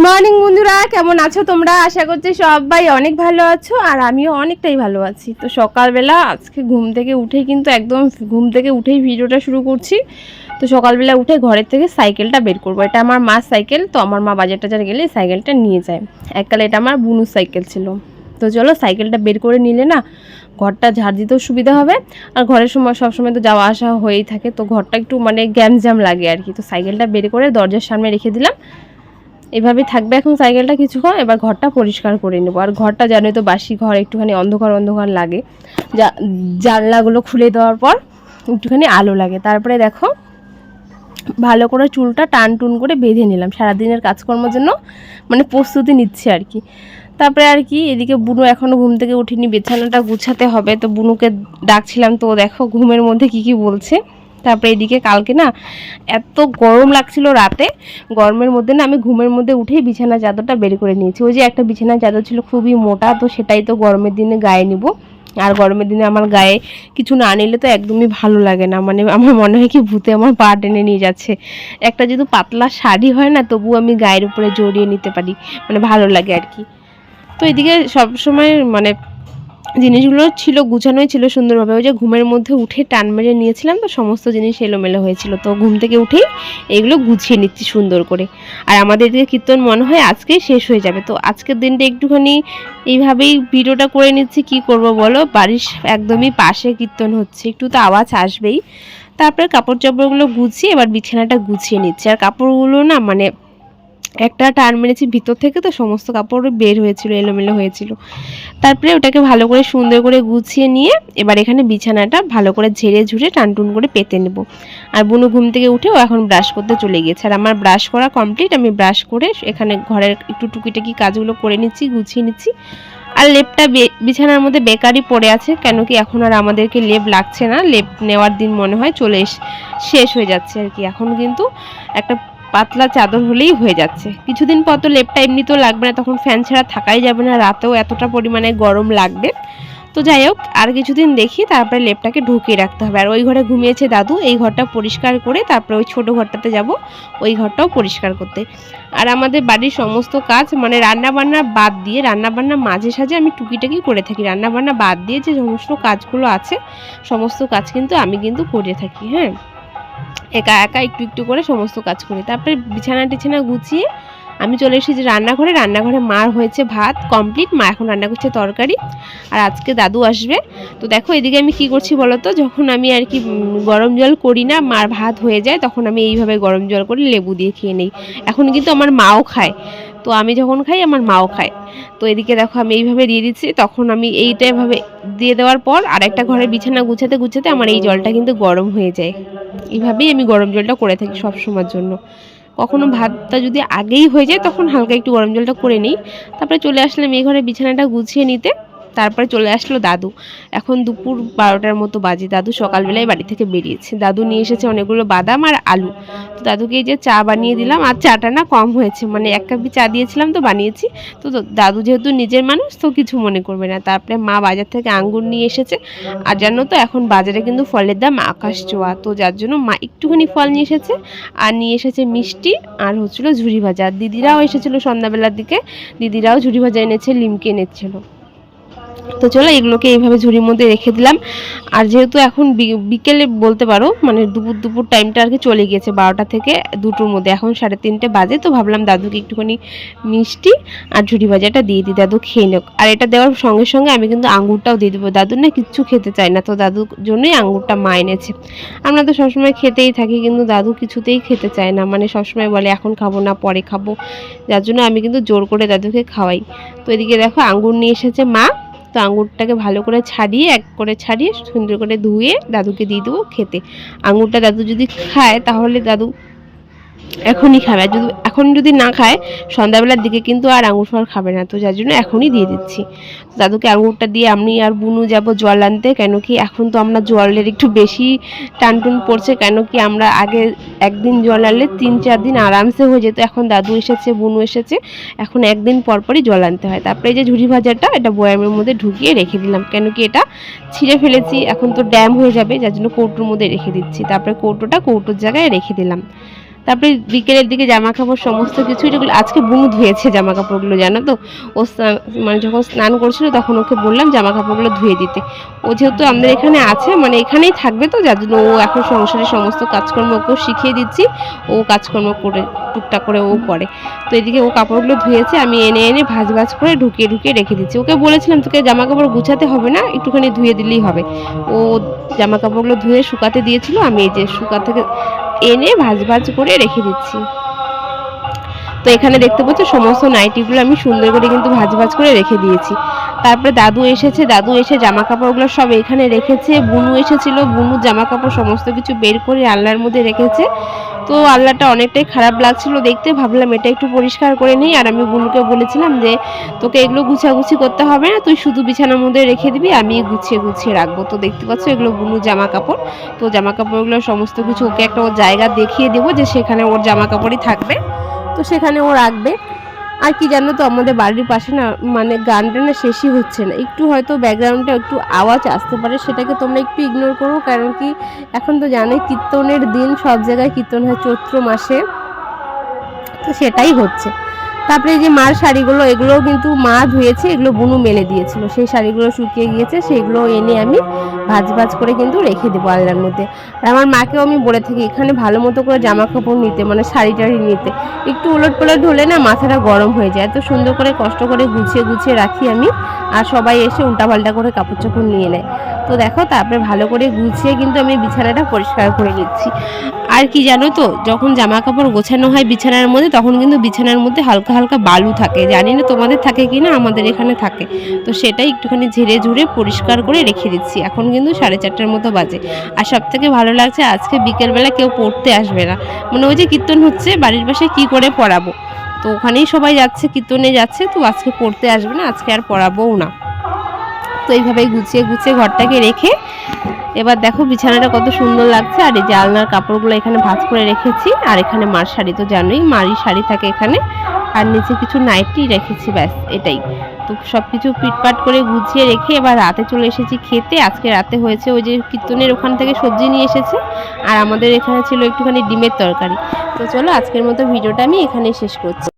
Morning বন্ধুরা, কেমন আছো তোমরা? আশা করছি সবাই অনেক ভালো আছো আর আমিও অনেকটাই ভালো আছি। তো সকালবেলা আজকে ঘুম থেকে উঠেই কিন্তু একদম ঘুম থেকে উঠেই ভিডিওটা শুরু করছি। তো সকালবেলা উঠে ঘরের থেকে সাইকেলটা বের করবো। এটা আমার মার সাইকেল। তো আমার মা বাজার টাজার গেলে সাইকেলটা নিয়ে যায়। এককালে এটা আমার বুনুর সাইকেল ছিল। তো চলো সাইকেলটা বের করে নিলে না ঘরটা ঝাড় দিতেও সুবিধা হবে। আর ঘরের সময় সবসময় তো যাওয়া আসা হয়েই থাকে, তো ঘরটা একটু মানে গ্যামজ্যাম লাগে আর কি। তো সাইকেলটা বের করে দরজার সামনে রেখে দিলাম। এভাবে থাকবে এখন সাইকেলটা কিছুক্ষণ। এবার ঘরটা পরিষ্কার করে নেবো। আর ঘরটা জানোই তো বাসি ঘর, একটুখানি অন্ধকার অন্ধকার লাগে। জানলাগুলো খুলে দেওয়ার পর একটুখানি আলো লাগে। তারপরে দেখো ভালো করে চুলটা টান টুন করে বেঁধে নিলাম সারাদিনের কাজকর্মের জন্য, মানে প্রস্তুতি নিচ্ছে আর কি। তারপরে আর কি এদিকে বুনু এখনও ঘুম থেকে উঠিনি, বিছানাটা গুছাতে হবে। তো বুনুকে ডাকছিলাম, তো দেখো ঘুমের মধ্যে কি বলছে। তারপরে এদিকে কালকে না এত গরম লাগছিল রাতে, গরমের মধ্যে না আমি ঘুমের মধ্যে উঠেই বিছানা চাদরটা বের করে নিয়েছি। ওই যে একটা বিছানা চাদর ছিল খুবই মোটা, তো সেটাই তো গরমের দিনে গায়ে নিব। আর গরমের দিনে আমার গায়ে কিছু না নিলে তো একদমই ভালো লাগে না, মানে আমার মনে হয় কি ভূতে আমার পা টেনে নিয়ে যাচ্ছে। একটা যদি পাতলা শাড়ি হয় না, তবু আমি গায়ের উপরে জড়িয়ে নিতে পারি, মানে ভালো লাগে আর কি। তো এদিকে সবসময় মানে জিনিসগুলো ছিল গুছানোই ছিল সুন্দরভাবে। ওই যে ঘুমের মধ্যে উঠে টান মেরে নিয়েছিলাম, তো সমস্ত জিনিস এলোমেলো হয়েছিল। তো ঘুম থেকে উঠেই এগুলো গুছিয়ে নিচ্ছি সুন্দর করে। আর আমাদের এদিকে কীর্তন মনে হয় আজকেই শেষ হয়ে যাবে। তো আজকের দিনটা একটুখানি এইভাবেই ভিডিওটা করে নিচ্ছি। কি করব বলো, বাড়ির একদমই পাশে কীর্তন হচ্ছে, একটু তো আওয়াজ আসবেই। তারপরে কাপড় চাপড়গুলো গুছিয়ে এবার বিছানাটা গুছিয়ে নিচ্ছি। আর কাপড়গুলো না মানে একটা টান মেরেছি ভিতর থেকে, তো সমস্ত কাপড় বের হয়েছিল, এলোমেলো হয়েছিল। তারপরে ওটাকে ভালো করে সুন্দর করে গুছিয়ে নিয়ে এবার এখানে বিছানাটা ভালো করে ঝেড়ে ঝুড়ে টানটুন করে পেতে নেব। আর বুনু ঘুম থেকে উঠেও এখন ব্রাশ করতে চলে গিয়েছে। আর আমার ব্রাশ করা কমপ্লিট। আমি ব্রাশ করে এখানে ঘরের একটু টুকিটাকি কাজগুলো করে নিচ্ছি, গুছিয়ে নিচ্ছি। আর লেপটা বিছানার মধ্যে বেকারই পড়ে আছে, কেন কি এখন আর আমাদেরকে লেপ লাগছে না। লেপ নেওয়ার দিন মনে হয় শেষ হয়ে যাচ্ছে আর কি। এখন কিন্তু একটা পাতলা চাদর হলেই হয়ে যাচ্ছে। কিছুদিন পর তো লেপটা এমনিতেও লাগবে না, তখন ফ্যান ছাড়া থাকাই যাবে না, রাতেও এতটা পরিমাণে গরম লাগবে। তো যাই হোক আর কিছুদিন দেখি, তারপরে লেপটাকে ঢুকিয়ে রাখতে হবে। আর ওই ঘরে ঘুমিয়েছে দাদু, এই ঘরটা পরিষ্কার করে তারপরে ওই ছোটো ঘরটাতে যাব, ওই ঘরটাও পরিষ্কার করতে। আর আমাদের বাড়ির সমস্ত কাজ মানে রান্নাবান্না বাদ দিয়ে, রান্নাবান্না মাঝে সাঝে আমি টুকিটাকি করে থাকি, রান্নাবান্না বাদ দিয়ে যে সমস্ত কাজগুলো আছে সমস্ত কাজ কিন্তু আমি কিন্তু করে থাকি। হ্যাঁ, একা একা একটু একটু করে সমস্ত কাজ করি। তারপরে বিছানা টিছানা গুছিয়ে আমি চলে এসেছি রান্নাঘরে। রান্নাঘরে মার হয়েছে ভাত কমপ্লিট, মা এখন রান্না করছে তরকারি। আর আজকে দাদু আসবে। তো দেখো এদিকে আমি কি করছি বলো তো, যখন আমি আর কি গরম জল করি না, মার ভাত হয়ে যায়, তখন আমি এইভাবে গরম জল করে লেবু দিয়ে খেয়ে নিই। এখন কিন্তু আমার মাও খায়, তো আমি যখন খাই আমার মাও খায়। তো এদিকে দেখো আমি এইভাবে দিয়ে দিচ্ছি, তখন আমি এইটা এভাবে দিয়ে দেওয়ার পর আরেকটা ঘরে বিছানা গুছাতে গুছাতে আমার এই জলটা কিন্তু গরম হয়ে যায়। এইভাবেই আমি গরম জলটা করে থাকি সব সময়ের জন্য। কখনো ভাতটা যদি আগেই হয়ে যায় তখন হালকা একটু গরম জলটা করে নিই। তারপরে চলে আসলাম এই ঘরে বিছানাটা গুছিয়ে নিতে। তারপরে চলে আসলো দাদু। এখন দুপুর 12টার মতো বাজে। দাদু সকালবেলায় বাড়ি থেকে বেরিয়েছে। দাদু নিয়ে এসেছে অনেকগুলো বাদাম আর আলু। তো দাদুকে এই যে চা বানিয়ে দিলাম। আর চাটা না কম হয়েছে, মানে 1 কাপই চা দিয়েছিলাম তো বানিয়েছি। তো দাদু যেহেতু নিজের মানুষ তো কিছু মনে করবে না। তারপরে মা বাজার থেকে আঙ্গুর নিয়ে এসেছে। আর জানো তো এখন বাজারে কিন্তু ফলের দাম আকাশ ছোঁয়া, তো যার জন্য মা একটুখানি ফল নিয়ে এসেছে। আর নিয়ে এসেছে মিষ্টি আর হচ্ছিলো ঝুরি ভাজা। দিদিরাও এসেছিলো সন্ধ্যাবেলার দিকে, দিদিরাও ঝুরি ভাজা এনেছে, লিমকে এনেছিল। তো চলো এগুলোকে এইভাবে ঝুড়ির মধ্যে রেখে দিলাম। আর যেহেতু এখন বিকেলে বলতে পারো, মানে দুপুর টাইমটা আর কি চলে গিয়েছে 12টা থেকে 2টোর মধ্যে, এখন 3:30 বাজে। তো ভাবলাম দাদুকে একটুখানি মিষ্টি আর ঝুড়ি ভাজাটা দিয়ে দিই, দাদু খেয়ে নেক। আর এটা দেওয়ার সঙ্গে সঙ্গে আমি কিন্তু আঙ্গুরটাও দিয়ে দেবো। দাদু না কিচ্ছু খেতে চায় না, তো দাদুর জন্যই আঙ্গুরটা মা এনেছে। আমরা তো সবসময় খেতেই থাকি, কিন্তু দাদু কিছুতেই খেতে চায় না, মানে সবসময় বলে এখন খাবো না, পরে খাবো। যার জন্য আমি কিন্তু জোর করে দাদুকে খাওয়াই। তো এদিকে দেখো আঙ্গুর নিয়ে এসেছে মা। তো আঙুরটাকে ভালো করে ছাড়িয়ে সুন্দর করে ধুয়ে দাদুকে দিয়ে দেবো খেতে। আঙুরটা দাদু যদি খায় তাহলে দাদু এখনই খাবে, এখন যদি না খায় সন্ধ্যাবেলার দিকে কিন্তু আর আঙুর ফল খাবে না। তো যার জন্য এখনই দিয়ে দিচ্ছি। দাদুকে আঙুরটা দিয়ে আমি আর বুনু যাব জল আনতে, কেন কি এখন তো আমরা জলের একটু বেশি টানটুন পড়ছে, কেন কি আমরা আগে একদিন জল আনলে 3-4 দিন আরামসে হয়ে যেত। এখন দাদু এসেছে, বুনু এসেছে, এখন একদিন পরপরই জল আনতে হয়। তারপরে এই যে ঝুড়ি ভাজাটা এটা বয়ামের মধ্যে ঢুকিয়ে রেখে দিলাম, কেন কি এটা ছিঁড়ে ফেলেছি, এখন তো ড্যাম হয়ে যাবে, যার জন্য কৌটোর মধ্যে রেখে দিচ্ছি। তারপরে কৌটোর জায়গায় রেখে দিলাম। তারপরে বিকেলের দিকে জামা কাপড় সমস্ত কিছু এগুলো আজকে বুনু ধুয়েছে জামা কাপড়গুলো, জানো তো। ও মানে যখন স্নান করছিল তখন ওকে বললাম জামা কাপড়গুলো ধুয়ে দিতে। ও যেহেতু আমাদের এখানে আছে, মানে এখানেই থাকবে, তো যার জন্য ও এখন সংসারের সমস্ত কাজকর্ম ওকেও শিখিয়ে দিচ্ছি, ও কাজকর্ম করে টুকটাক করে ও করে। তো এদিকে ও কাপড়গুলো ধুয়েছে, আমি এনে ভাজ করে ঢুকিয়ে রেখে দিচ্ছি। ওকে বলেছিলাম তোকে জামা কাপড় গুছাতে হবে না, একটুখানি ধুয়ে দিলেই হবে। ও জামা কাপড়গুলো ধুয়ে শুকাতে দিয়েছিল, আমি এই যে শুকা থেকে এনে ভাজ করে রেখে দিচ্ছি। তো এখানে দেখতে পাচ্ছ সমস্ত নাইটিগুলো আমি সুন্দর করে কিন্তু ভাজ করে রেখে দিয়েছি। তারপরে দাদু এসে জামা কাপড়গুলো সব এখানে রেখেছে। বুনু এসেছিল, বুনু জামা কাপড় সমস্ত কিছু বের করে আলনার মধ্যে রেখেছে। তো আলনাটা অনেকটাই খারাপ লাগছিল দেখতে, ভাবলাম এটা একটু পরিষ্কার করে নিই। আর আমি বুনুকে বলেছিলাম যে তোকে এগুলো গুছাগুছি করতে হবে না, তুই শুধু বিছানার মধ্যে রেখে দিবি, আমি গুছিয়ে রাখবো। তো দেখতে পাচ্ছ এগুলো বুনু জামা কাপড়। তো জামা কাপড়গুলো সমস্ত কিছু ওকে একটা ওর জায়গা দেখিয়ে দেবো যে সেখানে ওর জামা কাপড়ই থাকবে, তো সেখানে ও রাখবে। আর কি জানো তো, আমাদের বাড়ির পাশে না মানে গানটা না শেষই হচ্ছে না, একটু হয়তো ব্যাকগ্রাউন্ডে একটু আওয়াজ আসতে পারে, সেটাকে তোমরা একটু ইগনোর করো। কারণ কি এখন তো জানোই কীর্তনের দিন, সব জায়গায় কীর্তন হয় চৈত্র মাসে, তো সেটাই হচ্ছে। তারপরে এই যে মার শাড়িগুলো, এগুলোও কিন্তু মা ধুয়েছে, এগুলো বুনু মেলে দিয়েছিল, সেই শাড়িগুলো শুকিয়ে গিয়েছে, সেগুলো এনে আমি ভাজ করে কিন্তু রেখে দেবো আলনার মধ্যে। আর আমার মাকেও আমি বলে থাকি এখানে ভালো মতো করে জামা কাপড় নিতে, মানে শাড়ি টাড়ি নিতে, একটু উলট পালট হলে না মাথাটা গরম হয়ে যায়। এত সুন্দর করে কষ্ট করে গুছিয়ে রাখি আমি, আর সবাই এসে উল্টাপাল্টা করে কাপড় চাপড় নিয়ে নেয়। তো দেখো তারপরে ভালো করে গুছিয়ে কিন্তু আমি বিছানাটা পরিষ্কার করে নিচ্ছি। আর কি জানো তো, যখন জামা কাপড় গোছানো হয় বিছানার মধ্যে, তখন কিন্তু বিছানার মধ্যে হালকা বালু থাকে, জানি না তোমাদের থাকে কি না, আমাদের এখানে থাকে। তো সেটাই একটুখানি ঝুড়ে পরিষ্কার করে রেখে দিচ্ছি। এখন কিন্তু 4:30টার মতো বাজে। আর সব থেকে ভালো লাগছে আজকে বিকেলবেলা কেউ পড়তে আসবে না, মানে ওই যে কীর্তন হচ্ছে বাড়ির পাশে, কি করে পড়াবো, তো ওখানেই সবাই যাচ্ছে, কীর্তনে যাচ্ছে, তো আজকে পড়তে আসবে না, আজকে আর পড়াবোও না। তো এইভাবেই গুছিয়ে ঘরটাকে রেখে এবার দেখো বিছানাটা কত সুন্দর লাগছে। আর এই যে আলনার কাপড়গুলো এখানে ভাঁজ করে রেখেছি, আর এখানে মার শাড়ি তো জানোই, মারই শাড়ি থাকে এখানে, আর নিচে কিছু নাইটি রেখেছি, ব্যাস এটাই। তো সব কিছু পিটপাট করে গুছিয়ে রেখে এবার রাতে চলে এসেছি খেতে। আজকে রাতে হয়েছে ওই যে কীর্তনের ওখান থেকে সবজি নিয়ে এসেছে, আর আমাদের এখানে ছিল একটুখানি ডিমের তরকারি। তো চলো আজকের মতো ভিডিওটা আমি এখানেই শেষ করছি।